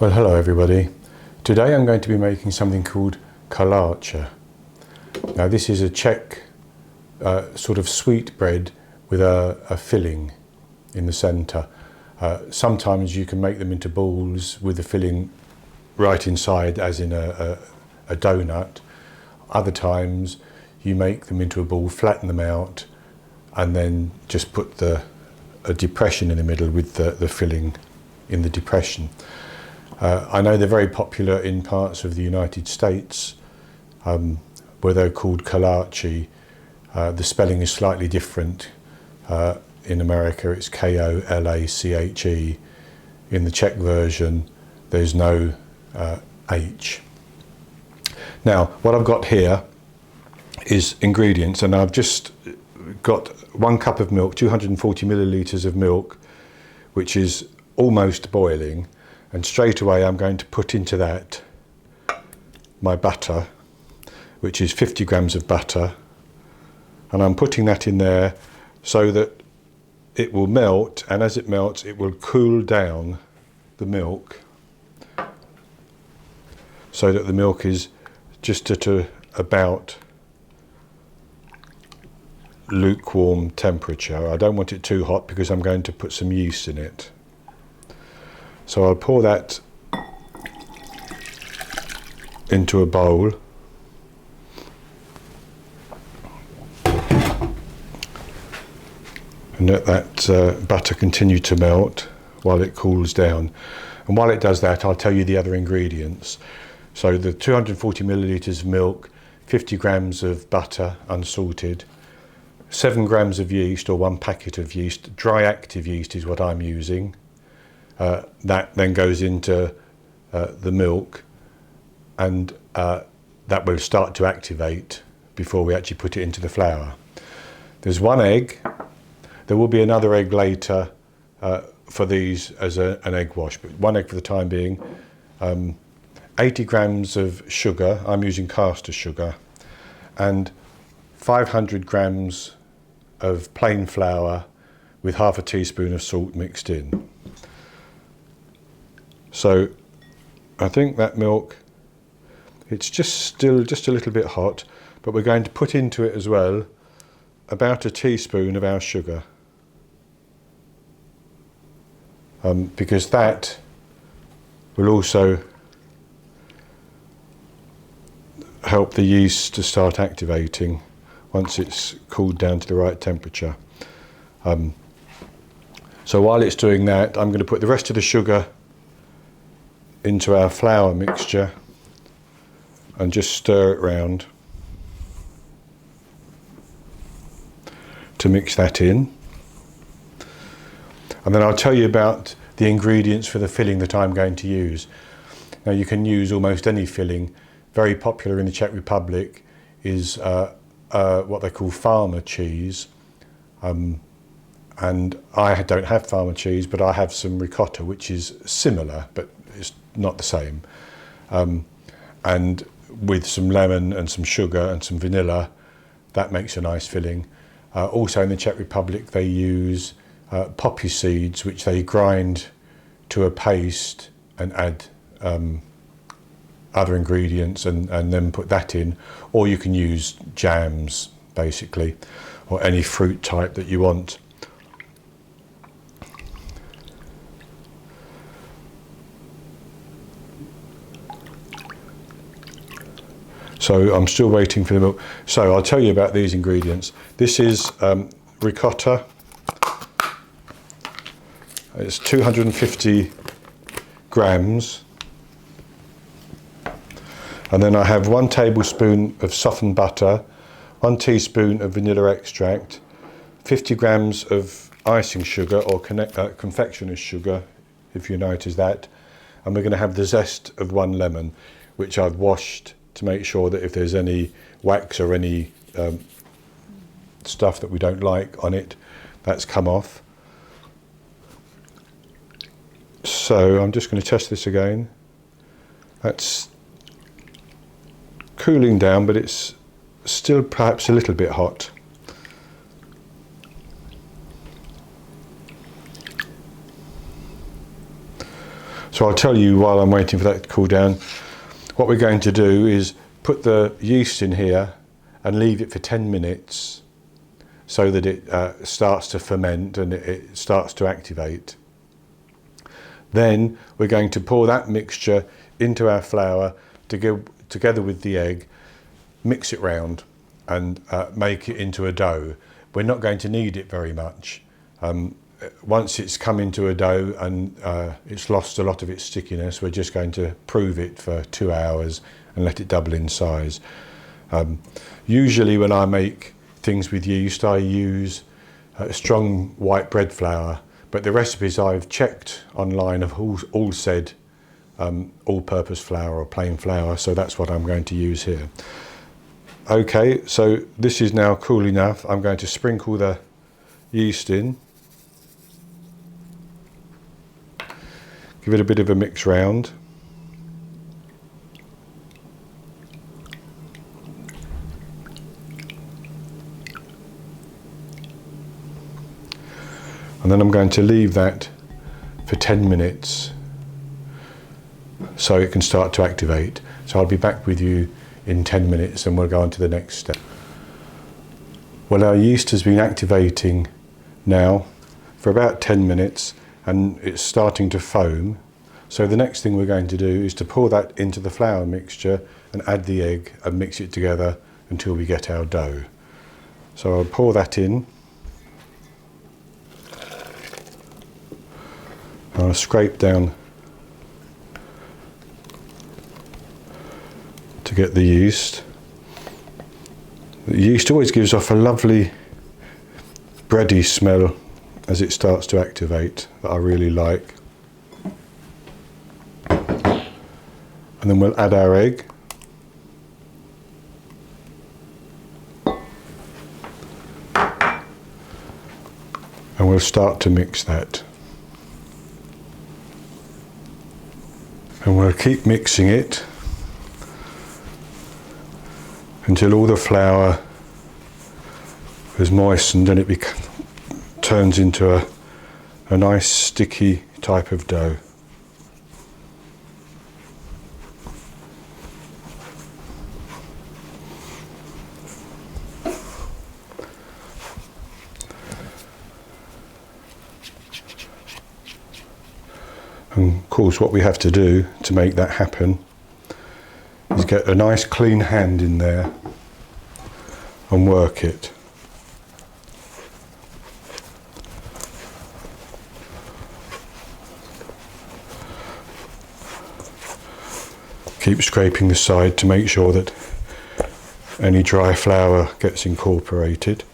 Well, hello everybody. Today I'm going to be making something called Koláče. Now this is a Czech sort of sweet bread with a filling in the centre. Sometimes you can make them into balls with the filling right inside, as in a donut. Other times you make them into a ball, flatten them out, and then just put a depression in the middle with the filling in the depression. I know they're very popular in parts of the United States where they're called Kolache. The spelling is slightly different. In America it's K-O-L-A-C-H-E. In the Czech version there's no H. Now what I've got here is ingredients, and I've just got 1 cup of milk, 240 millilitres of milk, which is almost boiling. And straight away I'm going to put into that my butter, which is 50 grams of butter, and I'm putting that in there so that it will melt, and as it melts it will cool down the milk so that the milk is just at about lukewarm temperature. I don't want it too hot because I'm going to put some yeast in it. So I'll pour that into a bowl, and let that butter continue to melt while it cools down. And while it does that, I'll tell you the other ingredients. So the 240 millilitres of milk, 50 grams of butter unsalted, 7 grams of yeast, or 1 packet of yeast. Dry active yeast is what I'm using. That then goes into the milk, and that will start to activate before we actually put it into the flour. There's 1 egg. There will be another egg later for these as an egg wash, but 1 egg for the time being. 80 grams of sugar, I'm using caster sugar, and 500 grams of plain flour with half a teaspoon of salt mixed in. So I think that milk, it's still just a little bit hot, but we're going to put into it as well about a teaspoon of our sugar, because that will also help the yeast to start activating once it's cooled down to the right temperature. So while it's doing that, I'm going to put the rest of the sugar into our flour mixture and just stir it round to mix that in. And then I'll tell you about the ingredients for the filling that I'm going to use. Now you can use almost any filling. Very popular in the Czech Republic is what they call farmer cheese. And I don't have farmer cheese, but I have some ricotta, which is similar, but it's not the same. And with some lemon and some sugar and some vanilla, that makes a nice filling. Also in the Czech Republic they use poppy seeds, which they grind to a paste and add other ingredients and then put that in. Or you can use jams basically, or any fruit type that you want. So I'm still waiting for the milk. So I'll tell you about these ingredients. This is ricotta. It's 250 grams. And then I have 1 tablespoon of softened butter, 1 teaspoon of vanilla extract, 50 grams of icing sugar, or confectioner's sugar, if you know it as that. And we're going to have the zest of 1 lemon, which I've washed to make sure that if there's any wax or any stuff that we don't like on it, that's come off. So I'm just going to test this again. That's cooling down, but it's still perhaps a little bit hot. So I'll tell you while I'm waiting for that to cool down, what we're going to do is put the yeast in here and leave it for 10 minutes so that it starts to ferment and it starts to activate. Then we're going to pour that mixture into our flour together with the egg, mix it round and make it into a dough. We're not going to knead it very much. Once it's come into a dough and it's lost a lot of its stickiness, we're just going to prove it for 2 hours and let it double in size. Usually when I make things with yeast, I use strong white bread flour, but the recipes I've checked online have all said all-purpose flour or plain flour, so that's what I'm going to use here. Okay, so this is now cool enough. I'm going to sprinkle the yeast in. Give it a bit of a mix round. And then I'm going to leave that for 10 minutes so it can start to activate. So I'll be back with you in 10 minutes and we'll go on to the next step. Well, our yeast has been activating now for about 10 minutes and it's starting to foam. So the next thing we're going to do is to pour that into the flour mixture and add the egg and mix it together until we get our dough. So I'll pour that in. I'll scrape down to get the yeast. The yeast always gives off a lovely bready smell as it starts to activate that I really like. And then we'll add our egg. And we'll start to mix that. And we'll keep mixing it until all the flour is moistened and it turns into a nice sticky type of dough. And of course what we have to do to make that happen is get a nice clean hand in there and work it. Keep scraping the side to make sure that any dry flour gets incorporated.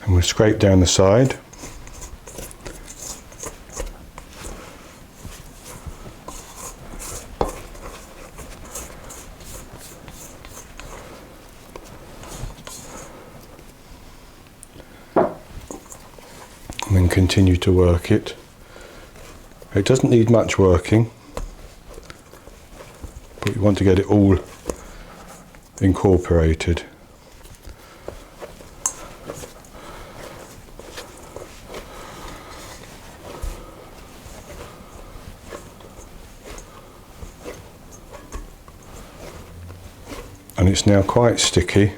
And we'll scrape down the side. And then continue to work it. It doesn't need much working, but you want to get it all incorporated. And it's now quite sticky.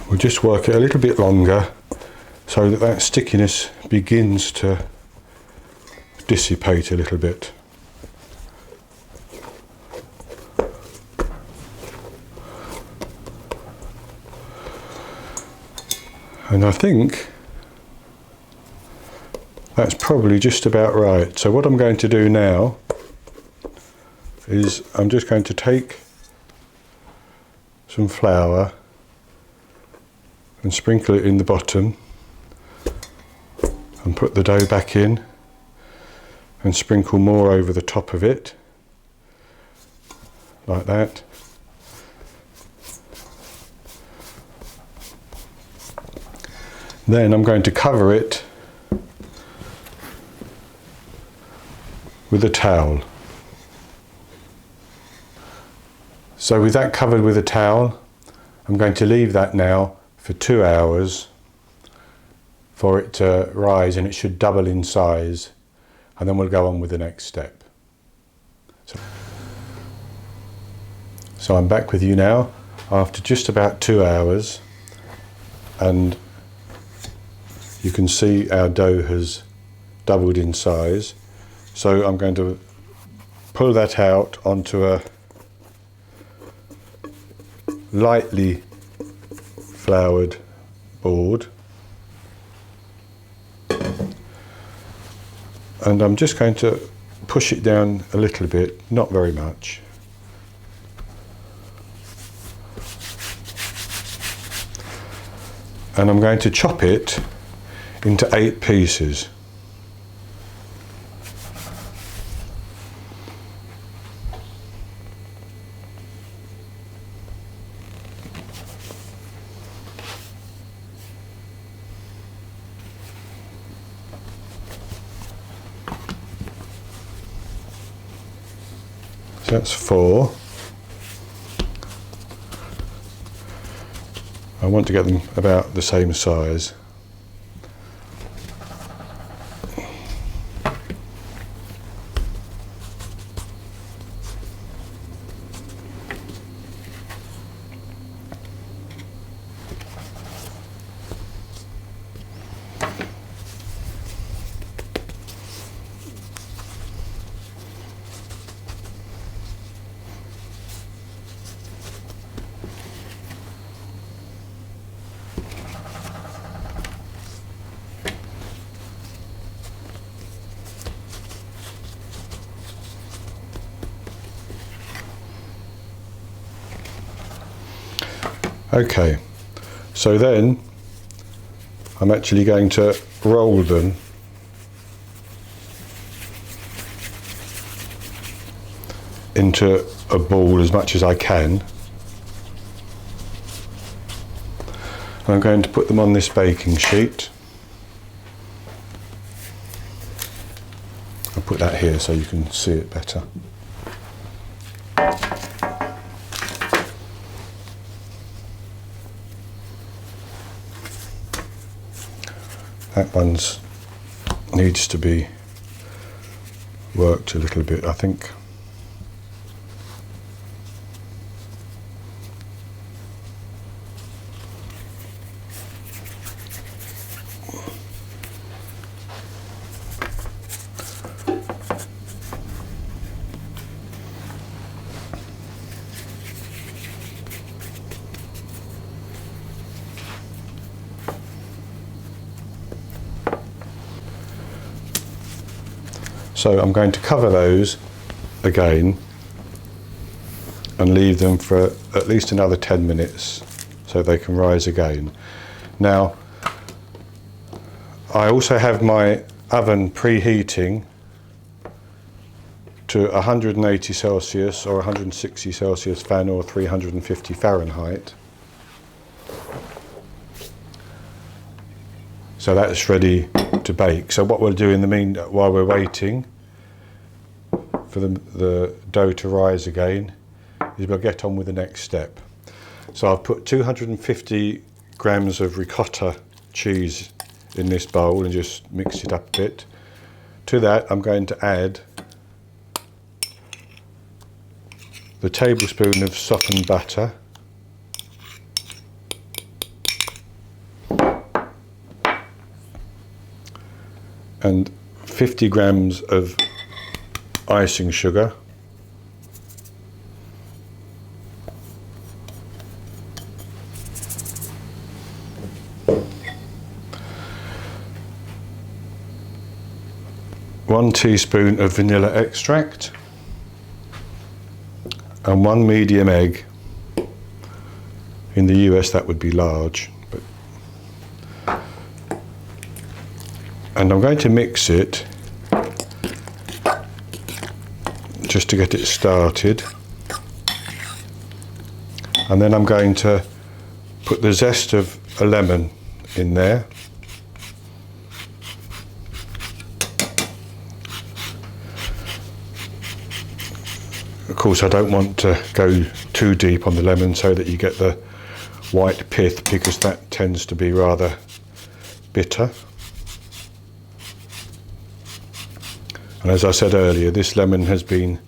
We'll just work it a little bit longer so that that stickiness begins to dissipate a little bit. And I think That's probably just about right. So what I'm going to do now is I'm just going to take some flour and sprinkle it in the bottom and put the dough back in and sprinkle more over the top of it, like that. Then I'm going to cover it with a towel. So with that covered with a towel, I'm going to leave that now for 2 hours for it to rise, and it should double in size, and then we'll go on with the next step. So I'm back with you now after just about 2 hours, and you can see our dough has doubled in size. So I'm going to pull that out onto a lightly floured board, and I'm just going to push it down a little bit, not very much. And I'm going to chop it into 8 pieces. So that's 4. I want to get them about the same size. Okay, so then I'm actually going to roll them into a ball as much as I can. And I'm going to put them on this baking sheet. I'll put that here so you can see it better. That one needs to be worked a little bit, I think. So I'm going to cover those again and leave them for at least another 10 minutes so they can rise again. Now, I also have my oven preheating to 180 Celsius or 160 Celsius fan or 350 Fahrenheit. So that's ready to bake. So what we'll do in the meantime, while we're waiting for the dough to rise again, is we'll get on with the next step. So I've put 250 grams of ricotta cheese in this bowl and just mixed it up a bit. To that I'm going to add the tablespoon of softened butter, and 50 grams of icing sugar, 1 teaspoon of vanilla extract and 1 medium egg. In the US that would be large, and I'm going to mix it just to get it started, and then I'm going to put the zest of a lemon in there. Of course I don't want to go too deep on the lemon so that you get the white pith, because that tends to be rather bitter. And as I said earlier, this lemon has been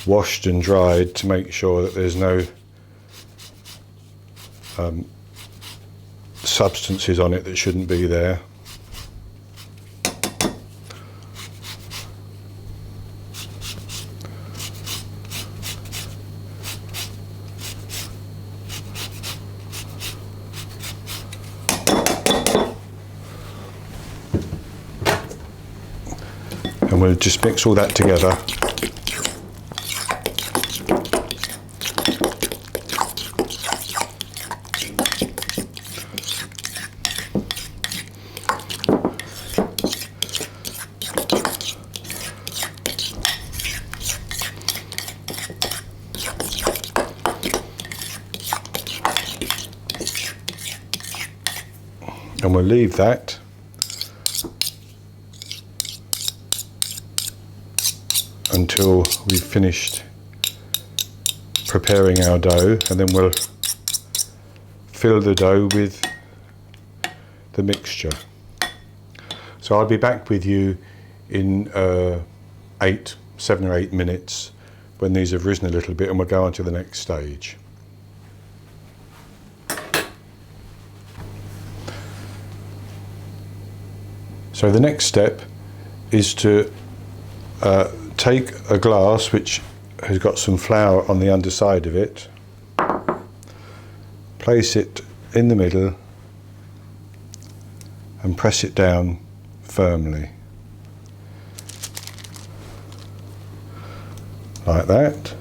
washed and dried to make sure that there's no substances on it that shouldn't be there. And we'll just mix all that together. And we'll leave that until we've finished preparing our dough, and then we'll fill the dough with the mixture. So I'll be back with you in 7 or 8 minutes when these have risen a little bit, and we'll go on to the next stage. So the next step is to take a glass which has got some flour on the underside of it, place it in the middle and press it down firmly, like that.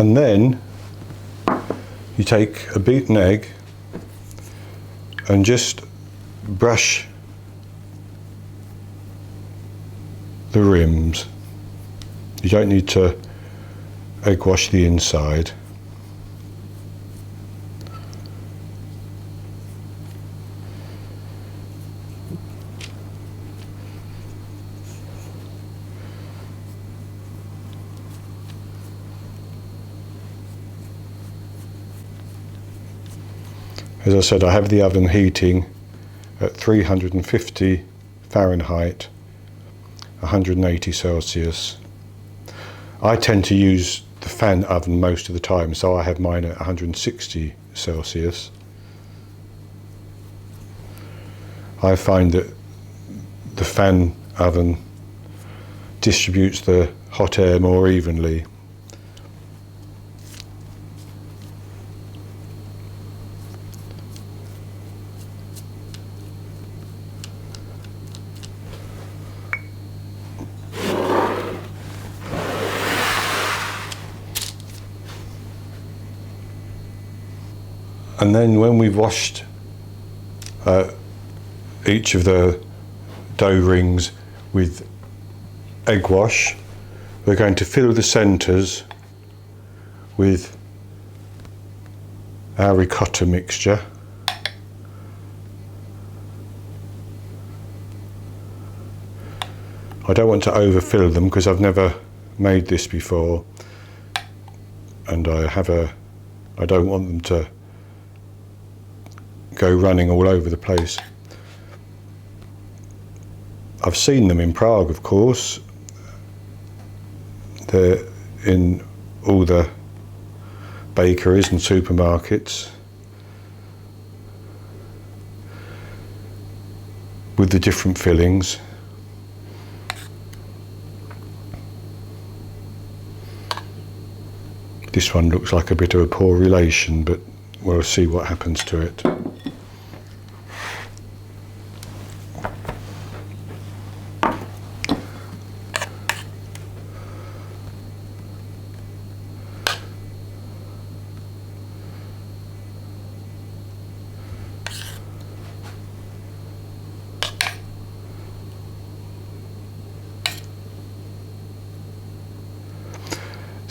And then you take a beaten egg and just brush the rims. You don't need to egg wash the inside. As I said, I have the oven heating at 350 Fahrenheit, 180 Celsius. I tend to use the fan oven most of the time, so I have mine at 160 Celsius. I find that the fan oven distributes the hot air more evenly. And then when we've washed each of the dough rings with egg wash, we're going to fill the centres with our ricotta mixture. I don't want to overfill them because I've never made this before, and I don't want them to go running all over the place. I've seen them in Prague, of course. They're in all the bakeries and supermarkets. with the different fillings. This one looks like a bit of a poor relation, but we'll see what happens to it.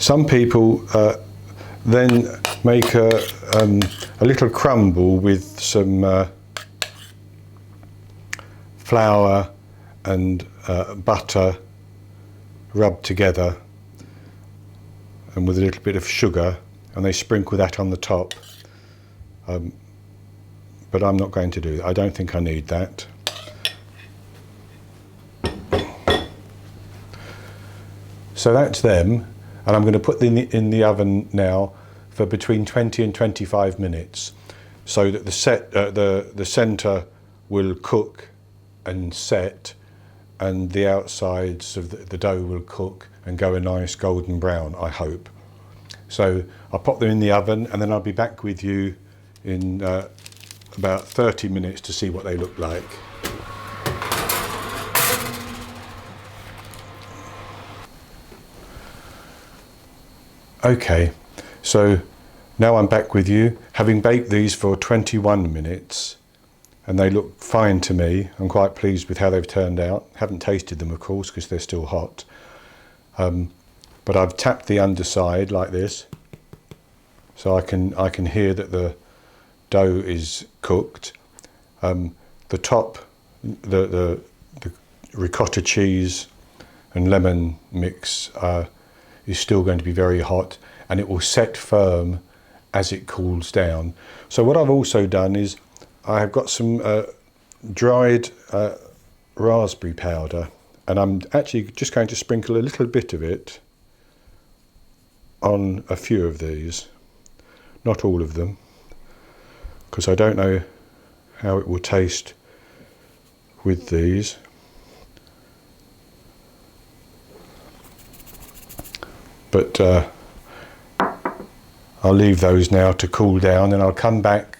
Some people then make a little crumble with some flour and butter rubbed together, and with a little bit of sugar, and they sprinkle that on the top. But I'm not going to do that. I don't think I need that. So that's them. And I'm going to put them in the oven now for between 20 and 25 minutes, so that the centre will cook and set, and the outsides of the dough will cook and go a nice golden brown, I hope. So I'll pop them in the oven, and then I'll be back with you in about 30 minutes to see what they look like. Okay, so now I'm back with you, having baked these for 21 minutes, and they look fine to me. I'm quite pleased with how they've turned out. Haven't tasted them, of course, because they're still hot. But I've tapped the underside like this, so I can hear that the dough is cooked. The top, the ricotta cheese and lemon mix is still going to be very hot, and it will set firm as it cools down. So what I've also done is I have got some dried raspberry powder, and I'm actually just going to sprinkle a little bit of it on a few of these, not all of them, because I don't know how it will taste with these. But I'll leave those now to cool down, and I'll come back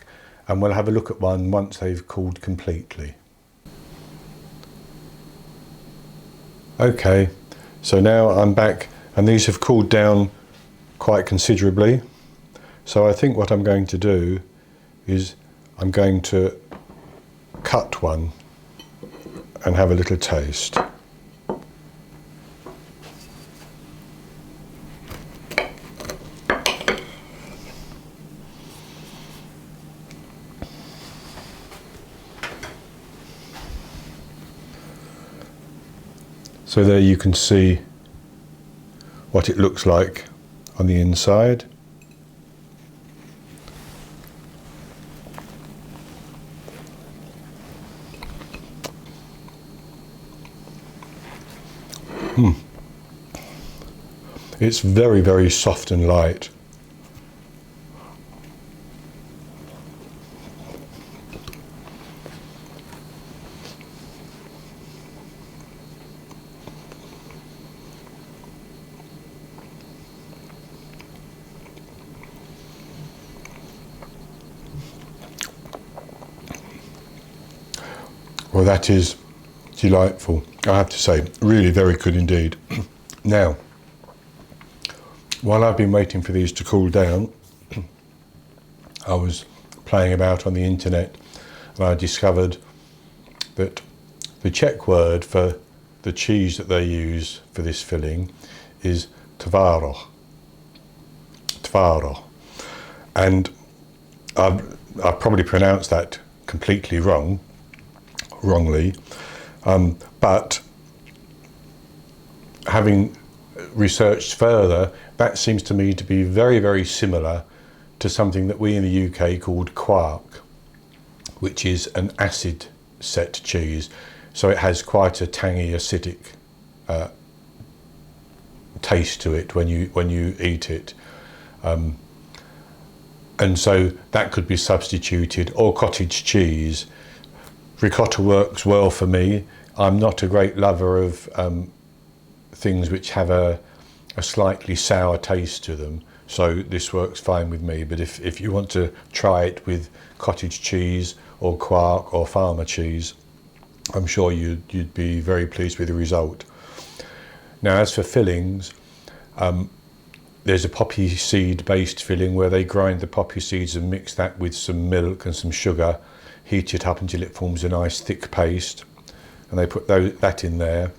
and we'll have a look at one once they've cooled completely. Okay, so now I'm back, and these have cooled down quite considerably. So I think what I'm going to do is I'm going to cut one and have a little taste. So there you can see what it looks like on the inside. It's very, very soft and light. Well, that is delightful, I have to say. Really very good indeed. Now, while I've been waiting for these to cool down, I was playing about on the internet, and I discovered that the Czech word for the cheese that they use for this filling is tvaro. Tvaro. And I've probably pronounced that completely wrongly, but having researched further, that seems to me to be very, very similar to something that we in the UK called quark, which is an acid set cheese. So it has quite a tangy, acidic taste to it when you eat it. And so that could be substituted, or cottage cheese. Ricotta works well for me. I'm not a great lover of things which have a slightly sour taste to them, so this works fine with me. But if you want to try it with cottage cheese or quark or farmer cheese, I'm sure you'd be very pleased with the result. Now, as for fillings, there's a poppy seed based filling where they grind the poppy seeds and mix that with some milk and some sugar, heat it up until it forms a nice thick paste, and they put that in there.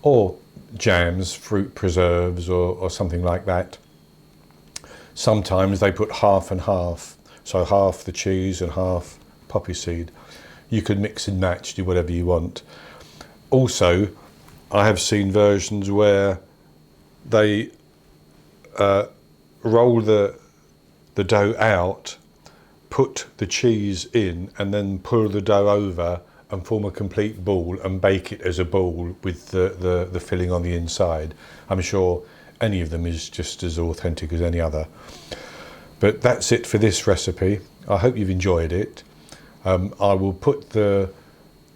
Or jams, fruit preserves, or something like that. Sometimes they put half and half, so half the cheese and half poppy seed. You can mix and match, do whatever you want. Also, I have seen versions where they roll the dough out, put the cheese in, and then pull the dough over and form a complete ball and bake it as a ball with the filling on the inside. I'm sure any of them is just as authentic as any other. But that's it for this recipe. I hope you've enjoyed it. I will put the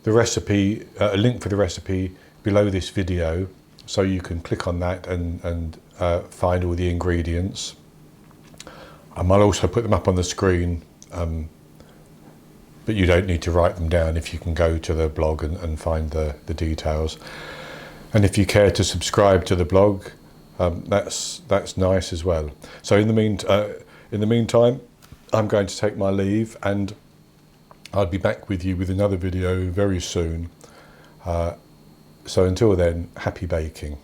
recipe, a link for the recipe below this video, so you can click on that and find all the ingredients. I'll also put them up on the screen, but you don't need to write them down if you can go to the blog and find the details. And if you care to subscribe to the blog, that's nice as well. So in the meantime, I'm going to take my leave, and I'll be back with you with another video very soon. So until then, happy baking.